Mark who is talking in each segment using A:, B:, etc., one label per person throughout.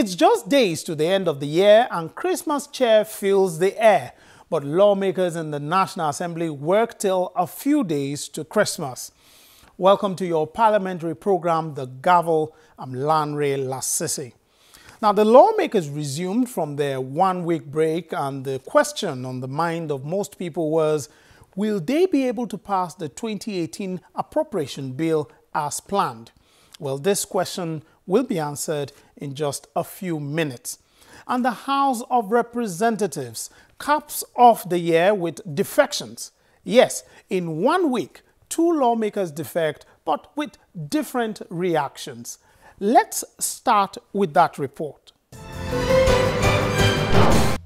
A: It's just days to the end of the year and Christmas cheer fills the air. But lawmakers in the National Assembly work till a few days to Christmas. Welcome to your parliamentary program, The Gavel. I'm Lanre Lasisi. Now, the lawmakers resumed from their one-week break, and the question on the mind of most people was, will they be able to pass the 2018 appropriation bill as planned? Well, this question will be answered in just a few minutes. And the House of Representatives caps off the year with defections. Yes, in 1 week, 2 lawmakers defect, but with different reactions. Let's start with that report.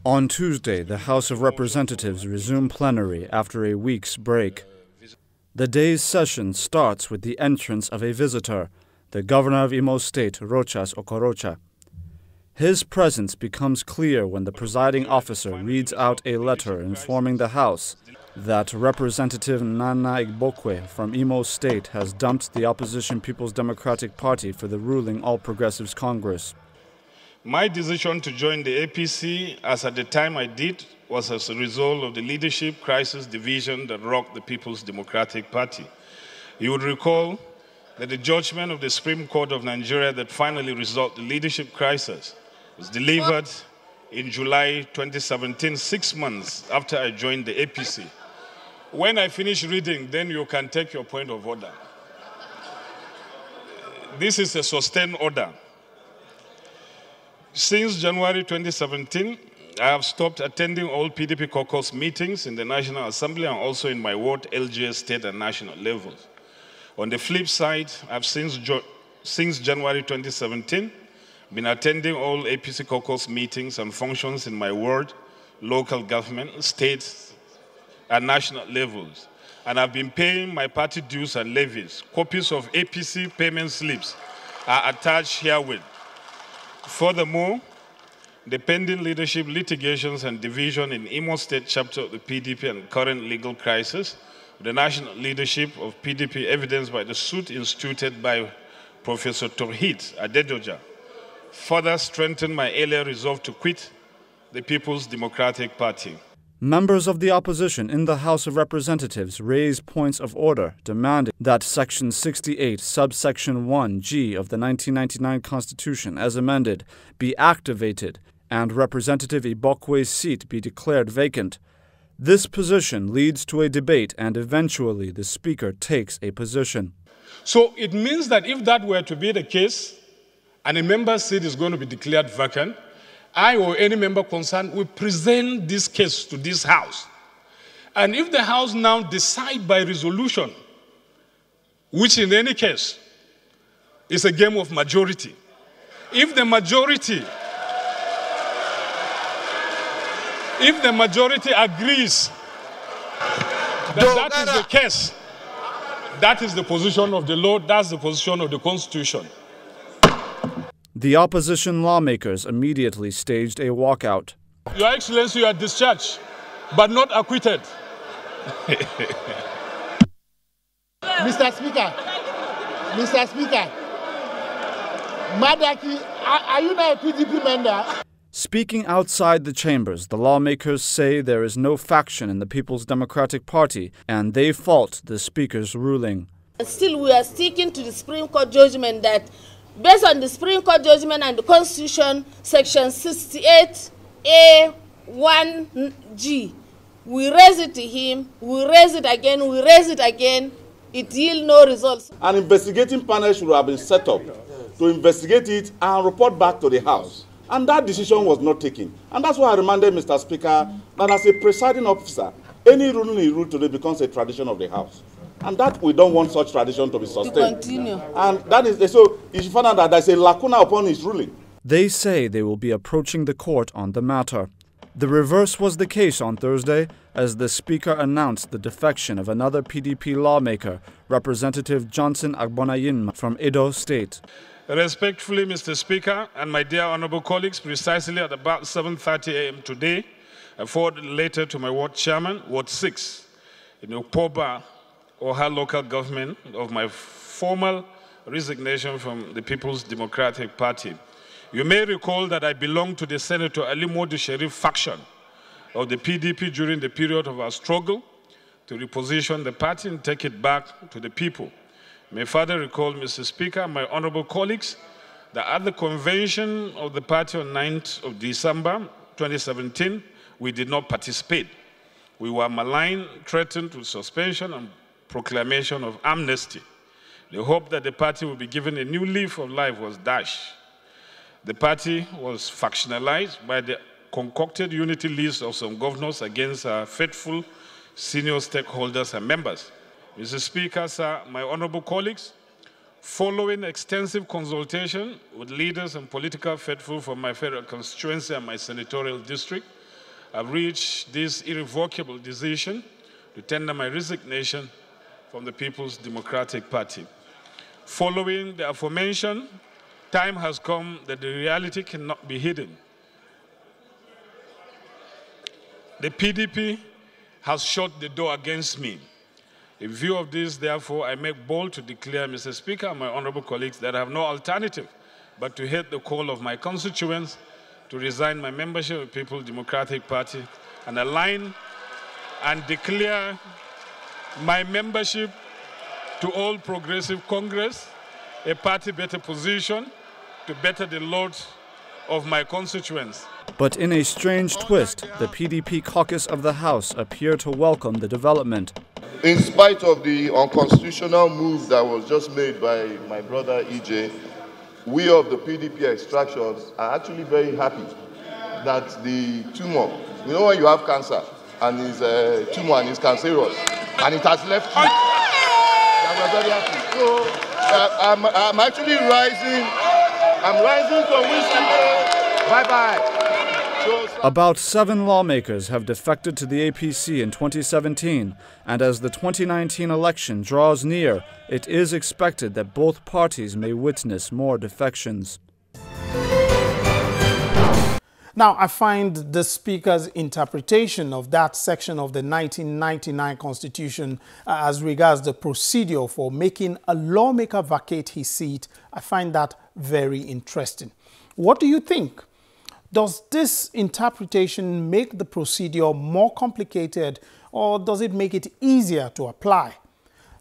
B: On Tuesday, the House of Representatives resumed plenary after a week's break. The day's session starts with the entrance of a visitor, the Governor of Imo State, Rochas Okorocha. His presence becomes clear when the presiding officer reads out a letter informing the House that Representative Nana Igbokwe from Imo State has dumped the opposition People's Democratic Party for the ruling All Progressives Congress.
C: My decision to join the APC, as at the time I did, was as a result of the leadership crisis division that rocked the People's Democratic Party. You would recall that the judgment of the Supreme Court of Nigeria that finally resolved the leadership crisis was delivered in July 2017, 6 months after I joined the APC. When I finish reading, then you can take your point of order. This is a sustained order. Since January 2017, I have stopped attending all PDP caucus meetings in the National Assembly and also in my ward, LGS, state and national levels. On the flip side, I've since January 2017 been attending all APC caucus meetings and functions in my ward, local government, state and national levels. And I've been paying my party dues and levies. Copies of APC payment slips are attached herewith. Furthermore, the pending leadership litigations and division in Imo State chapter of the PDP and current legal crisis, the national leadership of PDP evidenced by the suit instituted by Professor Torhit Adedoja, further strengthened my earlier resolve to quit the People's Democratic Party.
B: Members of the opposition in the House of Representatives raised points of order demanding that Section 68, subsection 1G of the 1999 Constitution, as amended, be activated and Representative Igbokwe's seat be declared vacant. This position leads to a debate and eventually the Speaker takes a position.
D: So it means that if that were to be the case and a member's seat is going to be declared vacant, I or any member concerned will present this case to this House. And if the House now decide by resolution, which in any case is a game of majority, if the majority agrees that that is the case, that is the position of the law, that's the position of the Constitution.
B: The opposition lawmakers immediately staged a walkout.
D: Your Excellency, you are discharged, but not acquitted.
E: Mr. Speaker, Madaki, are you not a PDP member?
B: Speaking outside the chambers, the lawmakers say there is no faction in the People's Democratic Party and they fault the Speaker's ruling.
F: Still, we are sticking to the Supreme Court judgment that based on the Supreme Court judgment and the Constitution, Section 68A1G, we raise it to him, we raise it again, it yields no results.
G: An investigating panel should have been set up to investigate it and report back to the House. And that decision was not taken. And that's why I reminded Mr. Speaker that as a presiding officer, any ruling he ruled today becomes a tradition of the House. And that we don't want such tradition to be sustained.
F: To continue.
G: And that is so you should find out that there's a lacuna upon his ruling.
B: They say they will be approaching the court on the matter. The reverse was the case on Thursday as the Speaker announced the defection of another PDP lawmaker, Representative Johnson Agbonayinma from Edo State.
C: Respectfully, Mr. Speaker, and my dear honorable colleagues, precisely at about 7:30 a.m. today, I forwarded a letter to my ward chairman, Ward 6, in Okpoba, Oha local government, of my formal resignation from the People's Democratic Party. You may recall that I belonged to the Senator Ali Modu Sharif faction of the PDP during the period of our struggle to reposition the party and take it back to the people. You may further recall, Mr. Speaker, my honorable colleagues, that at the convention of the party on 9th of December 2017, we did not participate. We were maligned, threatened with suspension and proclamation of amnesty. The hope that the party would be given a new leaf of life was dashed. The party was factionalized by the concocted unity list of some governors against our faithful senior stakeholders and members. Mr. Speaker, sir, my honorable colleagues, following extensive consultation with leaders and political faithful from my federal constituency and my senatorial district, I've reached this irrevocable decision to tender my resignation from the People's Democratic Party. Following the aforementioned, time has come that the reality cannot be hidden. The PDP has shut the door against me. In view of this, therefore, I make bold to declare, Mr. Speaker and my honorable colleagues, that I have no alternative but to heed the call of my constituents to resign my membership of the People's Democratic Party and align and declare my membership to All Progressive Congress, a party better positioned to better the lot of my constituents.
B: But in a strange twist, the PDP caucus of the House appear to welcome the development.
H: In spite of the unconstitutional move that was just made by my brother EJ, we of the PDP extractions are actually very happy that the tumor, you know when you have cancer and it's a tumor and it's cancerous and it has left you, and we're very happy. So I'm actually rising, I'm rising to wish you bye-bye.
B: About 7 lawmakers have defected to the APC in 2017, and as the 2019 election draws near, it is expected that both parties may witness more defections.
A: Now, I find the Speaker's interpretation of that section of the 1999 Constitution as regards the procedure for making a lawmaker vacate his seat, I find that very interesting. What do you think? Does this interpretation make the procedure more complicated, or does it make it easier to apply?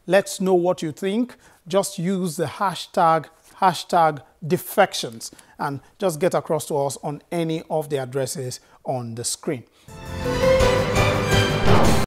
A: Let's know what you think. Just use the hashtag Defections and just get across to us on any of the addresses on the screen.